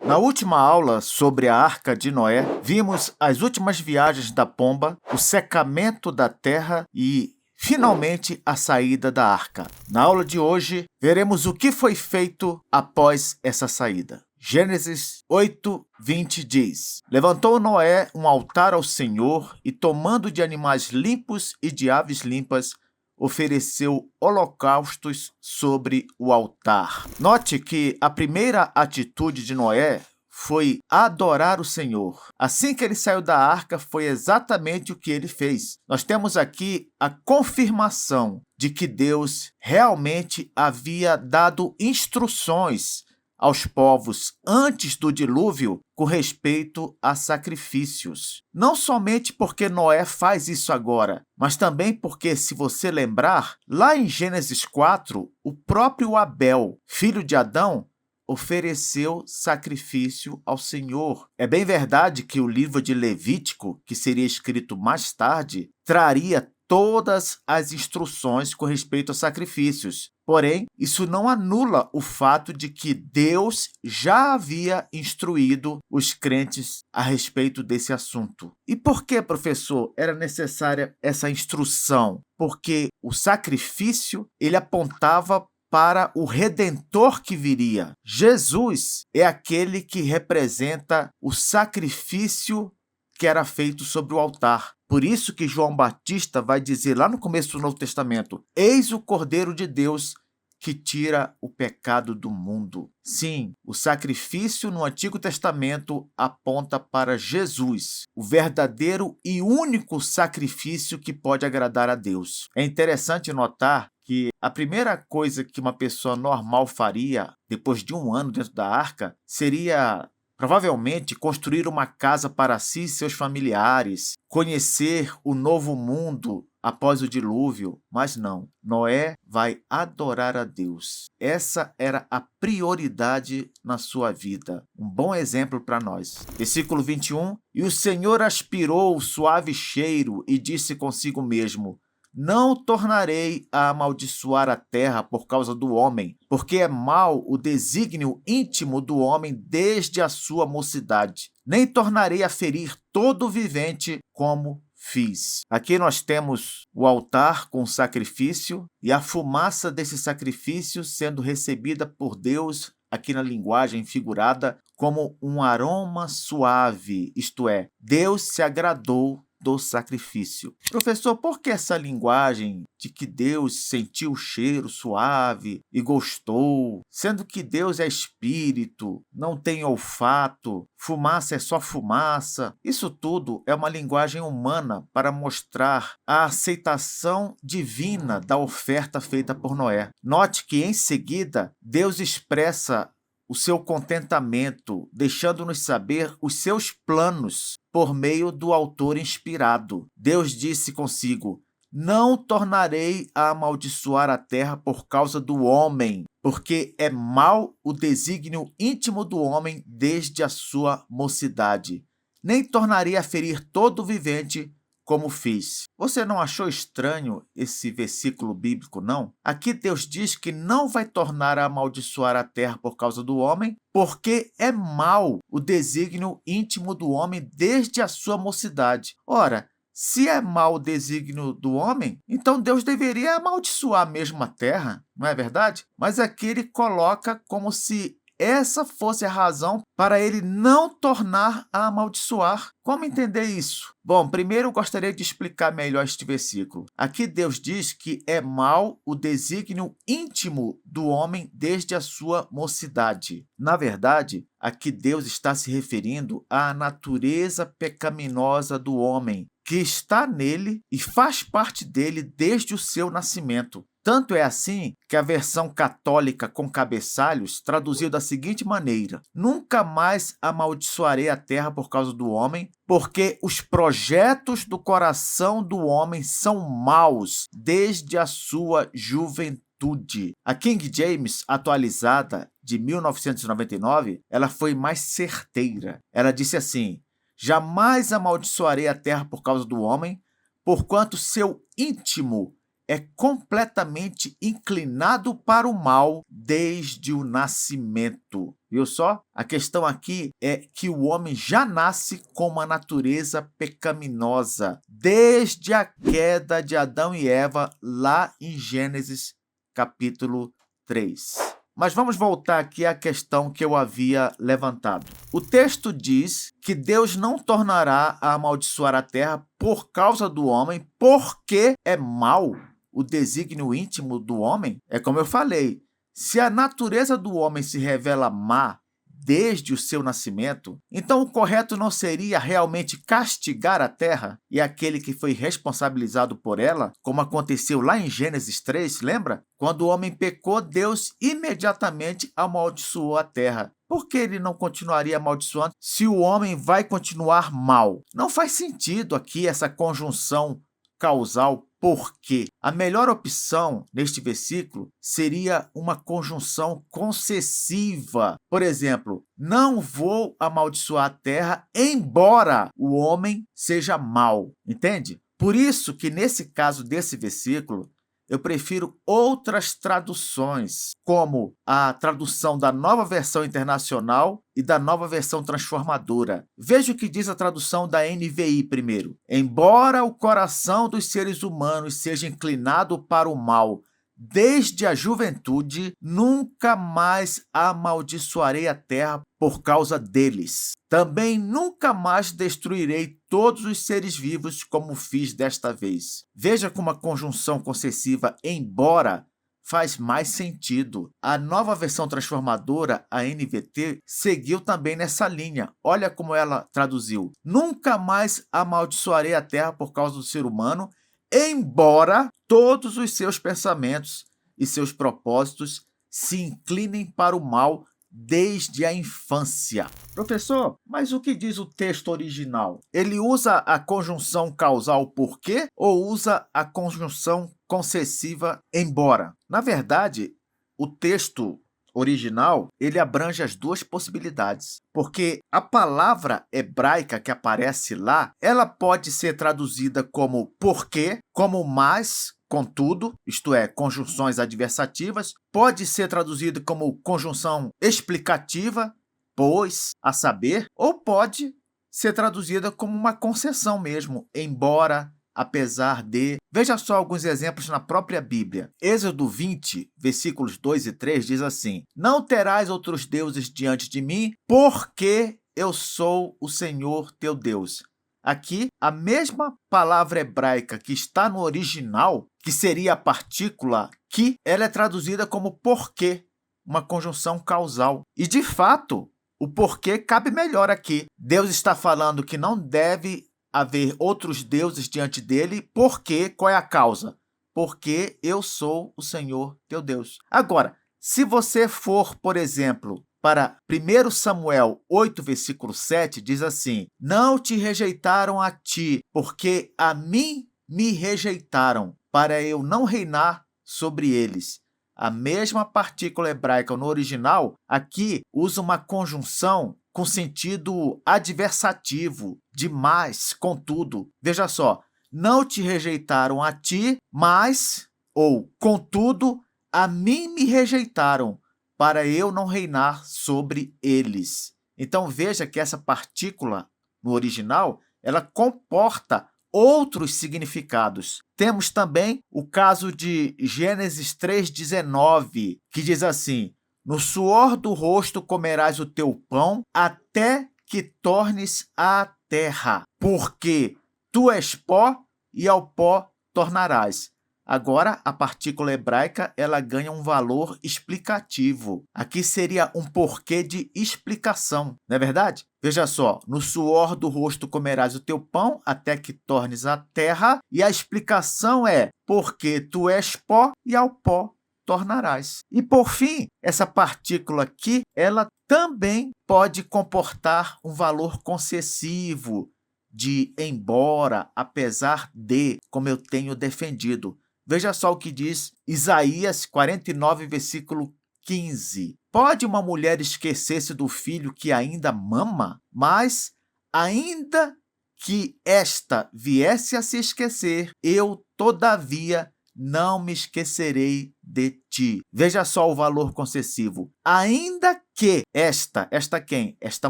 Na última aula sobre a Arca de Noé, vimos as últimas viagens da pomba, o secamento da terra e, finalmente, a saída da arca. Na aula de hoje, veremos o que foi feito após essa saída. Gênesis 8:20 diz: Levantou Noé um altar ao Senhor e, tomando de animais limpos e de aves limpas, ofereceu holocaustos sobre o altar. Note que a primeira atitude de Noé foi adorar o Senhor. Assim que ele saiu da arca, foi exatamente o que ele fez. Nós temos aqui a confirmação de que Deus realmente havia dado instruções aos povos antes do dilúvio com respeito a sacrifícios. Não somente porque Noé faz isso agora, mas também porque, se você lembrar, lá em Gênesis 4, o próprio Abel, filho de Adão, ofereceu sacrifício ao Senhor. É bem verdade que o livro de Levítico, que seria escrito mais tarde, traria todas as instruções com respeito a sacrifícios. Porém, isso não anula o fato de que Deus já havia instruído os crentes a respeito desse assunto. E por que, professor, era necessária essa instrução? Porque o sacrifício, ele apontava para o Redentor que viria. Jesus é aquele que representa o sacrifício que era feito sobre o altar. Por isso que João Batista vai dizer lá no começo do Novo Testamento: Eis o Cordeiro de Deus que tira o pecado do mundo. Sim, o sacrifício no Antigo Testamento aponta para Jesus, o verdadeiro e único sacrifício que pode agradar a Deus. É interessante notar que a primeira coisa que uma pessoa normal faria depois de um ano dentro da arca seria provavelmente construir uma casa para si e seus familiares, conhecer o novo mundo após o dilúvio, mas não. Noé vai adorar a Deus. Essa era a prioridade na sua vida. Um bom exemplo para nós. Versículo 21. E o Senhor aspirou o suave cheiro e disse consigo mesmo: Não tornarei a amaldiçoar a terra por causa do homem, porque é mau o desígnio íntimo do homem desde a sua mocidade. Nem tornarei a ferir todo vivente como fiz. Aqui nós temos o altar com o sacrifício e a fumaça desse sacrifício sendo recebida por Deus, aqui na linguagem figurada, como um aroma suave, isto é, Deus se agradou do sacrifício. Professor, por que essa linguagem de que Deus sentiu o cheiro suave e gostou, sendo que Deus é espírito, não tem olfato, fumaça é só fumaça? Isso tudo é uma linguagem humana para mostrar a aceitação divina da oferta feita por Noé. Note que em seguida Deus expressa o seu contentamento, deixando-nos saber os seus planos por meio do autor inspirado. Deus disse consigo: Não tornarei a amaldiçoar a terra por causa do homem, porque é mau o desígnio íntimo do homem desde a sua mocidade. Nem tornarei a ferir todo vivente como fiz. Você não achou estranho esse versículo bíblico, não? Aqui Deus diz que não vai tornar a amaldiçoar a terra por causa do homem, porque é mau o desígnio íntimo do homem desde a sua mocidade. Ora, se é mau o desígnio do homem, então Deus deveria amaldiçoar mesmo a terra, não é verdade? Mas aqui ele coloca como se essa fosse a razão para ele não tornar a amaldiçoar. Como entender isso? Bom, primeiro eu gostaria de explicar melhor este versículo. Aqui Deus diz que é mau o desígnio íntimo do homem desde a sua mocidade. Na verdade, aqui Deus está se referindo à natureza pecaminosa do homem, que está nele e faz parte dele desde o seu nascimento. Tanto é assim que a versão católica com cabeçalhos traduziu da seguinte maneira: Nunca mais amaldiçoarei a terra por causa do homem, porque os projetos do coração do homem são maus desde a sua juventude. A King James, atualizada de 1999, ela foi mais certeira. Ela disse assim: Jamais amaldiçoarei a terra por causa do homem, porquanto seu íntimo é completamente inclinado para o mal desde o nascimento. Viu só? A questão aqui é que o homem já nasce com uma natureza pecaminosa, desde a queda de Adão e Eva, lá em Gênesis capítulo 3. Mas vamos voltar aqui à questão que eu havia levantado. O texto diz que Deus não tornará a amaldiçoar a terra por causa do homem, porque é mau. O desígnio íntimo do homem é como eu falei. Se a natureza do homem se revela má desde o seu nascimento, então o correto não seria realmente castigar a terra e aquele que foi responsabilizado por ela, como aconteceu lá em Gênesis 3, lembra? Quando o homem pecou, Deus imediatamente amaldiçoou a terra. Por que ele não continuaria amaldiçoando se o homem vai continuar mal? Não faz sentido aqui essa conjunção causal. Porque a melhor opção neste versículo seria uma conjunção concessiva. Por exemplo, não vou amaldiçoar a terra, embora o homem seja mau. Entende? Por isso que nesse caso desse versículo, eu prefiro outras traduções, como a tradução da Nova Versão Internacional e da Nova Versão Transformadora. Veja o que diz a tradução da NVI primeiro. Embora o coração dos seres humanos seja inclinado para o mal desde a juventude, nunca mais amaldiçoarei a terra por causa deles. Também nunca mais destruirei todos os seres vivos como fiz desta vez. Veja como a conjunção concessiva embora faz mais sentido. A Nova Versão Transformadora, a NVT, seguiu também nessa linha. Olha como ela traduziu. Nunca mais amaldiçoarei a terra por causa do ser humano, embora todos os seus pensamentos e seus propósitos se inclinem para o mal desde a infância. Professor, mas o que diz o texto original? Ele usa a conjunção causal porque ou usa a conjunção concessiva embora? Na verdade, o texto original, ele abrange as duas possibilidades, porque a palavra hebraica que aparece lá, ela pode ser traduzida como porque, como mas, contudo, isto é, conjunções adversativas, pode ser traduzida como conjunção explicativa, pois, a saber, ou pode ser traduzida como uma concessão mesmo, embora, apesar de... Veja só alguns exemplos na própria Bíblia. Êxodo 20, versículos 2 e 3 diz assim: Não terás outros deuses diante de mim, porque eu sou o Senhor teu Deus. Aqui, a mesma palavra hebraica que está no original, que seria a partícula que, ela é traduzida como porque, uma conjunção causal. E, de fato, o porquê cabe melhor aqui. Deus está falando que não deve haver outros deuses diante dele, porque, qual é a causa? Porque eu sou o Senhor teu Deus. Agora, se você for, por exemplo, para 1 Samuel 8, versículo 7, diz assim: Não te rejeitaram a ti, porque a mim me rejeitaram, para eu não reinar sobre eles. A mesma partícula hebraica no original, aqui usa uma conjunção com sentido adversativo, de mais, contudo. Veja só, não te rejeitaram a ti, mas, ou contudo, a mim me rejeitaram, para eu não reinar sobre eles. Então, veja que essa partícula, no original, ela comporta outros significados. Temos também o caso de Gênesis 3,19, que diz assim: No suor do rosto comerás o teu pão, até que tornes à terra, porque tu és pó e ao pó tornarás. Agora, a partícula hebraica ela ganha um valor explicativo. Aqui seria um porquê de explicação, não é verdade? Veja só, no suor do rosto comerás o teu pão, até que tornes à terra, e a explicação é porque tu és pó e ao pó tornarás. E, por fim, essa partícula aqui, ela também pode comportar um valor concessivo de embora, apesar de, como eu tenho defendido. Veja só o que diz Isaías 49, versículo 15. Pode uma mulher esquecer-se do filho que ainda mama? Mas, ainda que esta viesse a se esquecer, eu, todavia, não me esquecerei de ti. Veja só o valor concessivo. Ainda que esta quem? Esta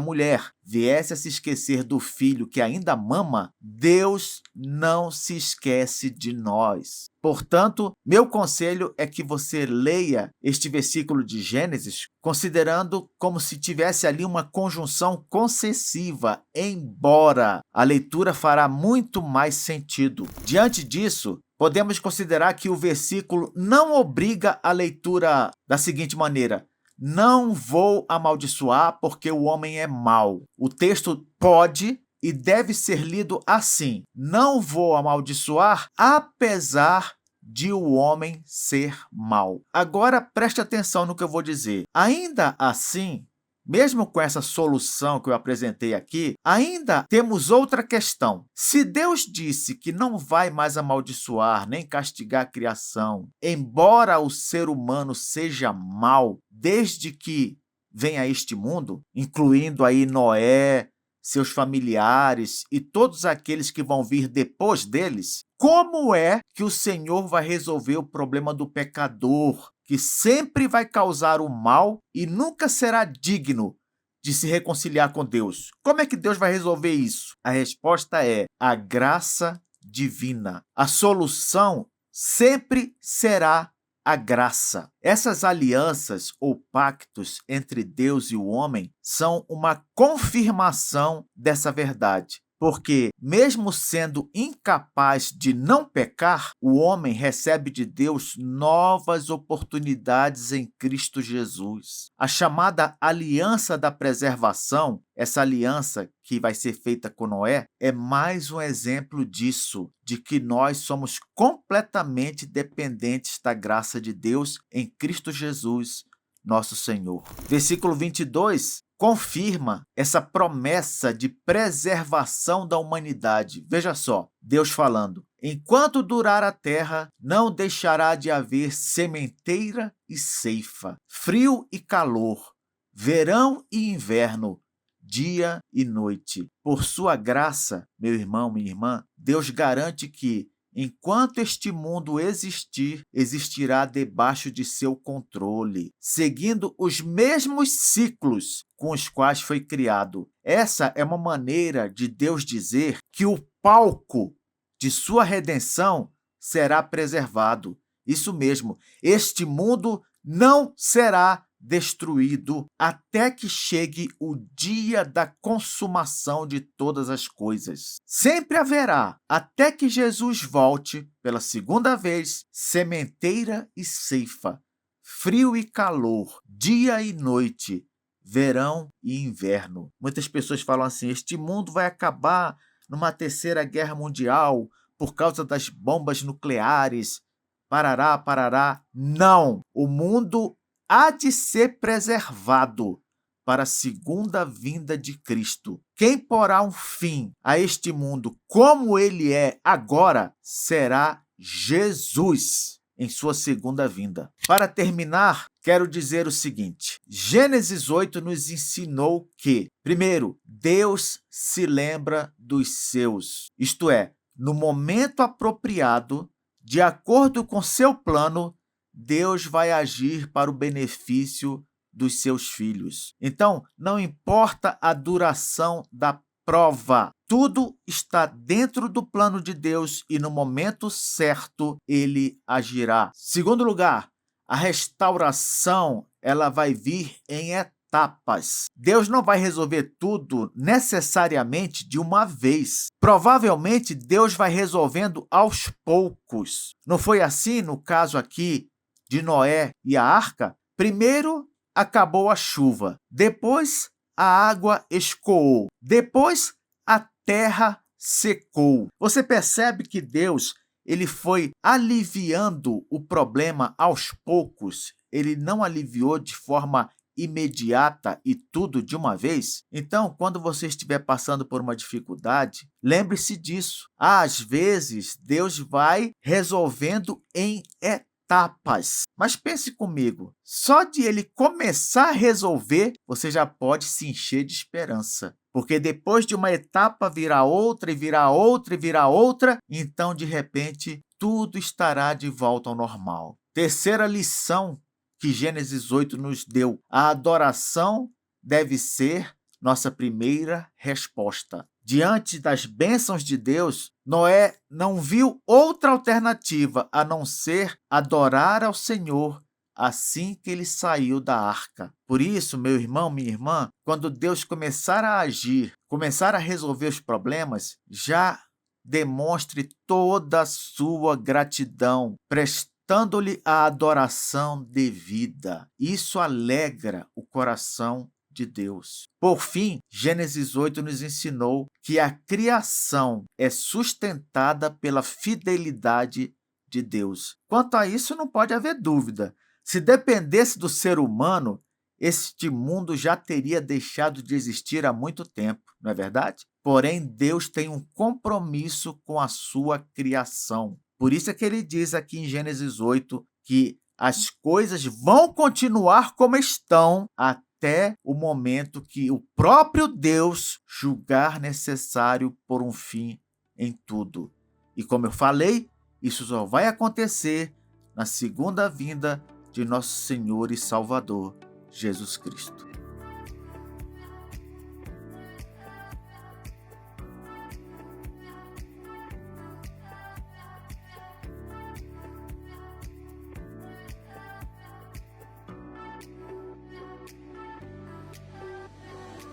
mulher viesse a se esquecer do filho que ainda mama, Deus não se esquece de nós. Portanto, meu conselho é que você leia este versículo de Gênesis considerando como se tivesse ali uma conjunção concessiva, embora a leitura fará muito mais sentido. Diante disso, podemos considerar que o versículo não obriga a leitura da seguinte maneira: não vou amaldiçoar porque o homem é mau. O texto pode e deve ser lido assim: não vou amaldiçoar apesar de o homem ser mau. Agora preste atenção no que eu vou dizer. Ainda assim, mesmo com essa solução que eu apresentei aqui, ainda temos outra questão. Se Deus disse que não vai mais amaldiçoar nem castigar a criação, embora o ser humano seja mau desde que venha a este mundo, incluindo aí Noé, seus familiares e todos aqueles que vão vir depois deles, como é que o Senhor vai resolver o problema do pecador, que sempre vai causar o mal e nunca será digno de se reconciliar com Deus? Como é que Deus vai resolver isso? A resposta é a graça divina. A solução sempre será a graça. Essas alianças ou pactos entre Deus e o homem são uma confirmação dessa verdade. Porque, mesmo sendo incapaz de não pecar, o homem recebe de Deus novas oportunidades em Cristo Jesus. A chamada aliança da preservação, essa aliança que vai ser feita com Noé, é mais um exemplo disso, de que nós somos completamente dependentes da graça de Deus em Cristo Jesus, nosso Senhor. Versículo 22 confirma essa promessa de preservação da humanidade. Veja só, Deus falando: enquanto durar a terra, não deixará de haver sementeira e ceifa, frio e calor, verão e inverno, dia e noite. Por sua graça, meu irmão, minha irmã, Deus garante que, enquanto este mundo existir, existirá debaixo de seu controle, seguindo os mesmos ciclos com os quais foi criado. Essa é uma maneira de Deus dizer que o palco de sua redenção será preservado. Isso mesmo, este mundo não será destruído até que chegue o dia da consumação de todas as coisas. Sempre haverá, até que Jesus volte pela segunda vez, sementeira e ceifa, frio e calor, dia e noite, verão e inverno. Muitas pessoas falam assim: este mundo vai acabar numa terceira guerra mundial por causa das bombas nucleares. Parará, parará. Não! O mundo há de ser preservado para a segunda vinda de Cristo. Quem porá um fim a este mundo como ele é agora será Jesus em sua segunda vinda. Para terminar, quero dizer o seguinte: Gênesis 8 nos ensinou que, primeiro, Deus se lembra dos seus, isto é, no momento apropriado, de acordo com seu plano, Deus vai agir para o benefício dos seus filhos. Então, não importa a duração da prova, tudo está dentro do plano de Deus e no momento certo ele agirá. Segundo lugar, a restauração ela vai vir em etapas. Deus não vai resolver tudo necessariamente de uma vez. Provavelmente Deus vai resolvendo aos poucos. Não foi assim no caso aqui de Noé e a arca? Primeiro acabou a chuva, depois a água escoou, depois a terra secou. Você percebe que Deus ele foi aliviando o problema aos poucos? Ele não aliviou de forma imediata e tudo de uma vez? Então, quando você estiver passando por uma dificuldade, lembre-se disso. Às vezes, Deus vai resolvendo em etapas. Mas pense comigo, só de ele começar a resolver, você já pode se encher de esperança. Porque depois de uma etapa virá outra, e virá outra, e virá outra, então, de repente, tudo estará de volta ao normal. Terceira lição que Gênesis 8 nos deu: a adoração deve ser nossa primeira resposta. Diante das bênçãos de Deus, Noé não viu outra alternativa a não ser adorar ao Senhor assim que ele saiu da arca. Por isso, meu irmão, minha irmã, quando Deus começar a agir, começar a resolver os problemas, já demonstre toda a sua gratidão, prestando-lhe a adoração devida. Isso alegra o coração de Deus. Por fim, Gênesis 8 nos ensinou que a criação é sustentada pela fidelidade de Deus. Quanto a isso, não pode haver dúvida. Se dependesse do ser humano, este mundo já teria deixado de existir há muito tempo, não é verdade? Porém, Deus tem um compromisso com a sua criação. Por isso é que ele diz aqui em Gênesis 8 que as coisas vão continuar como estão até o momento que o próprio Deus julgar necessário pôr um fim em tudo. E como eu falei, isso só vai acontecer na segunda vinda de nosso Senhor e Salvador, Jesus Cristo.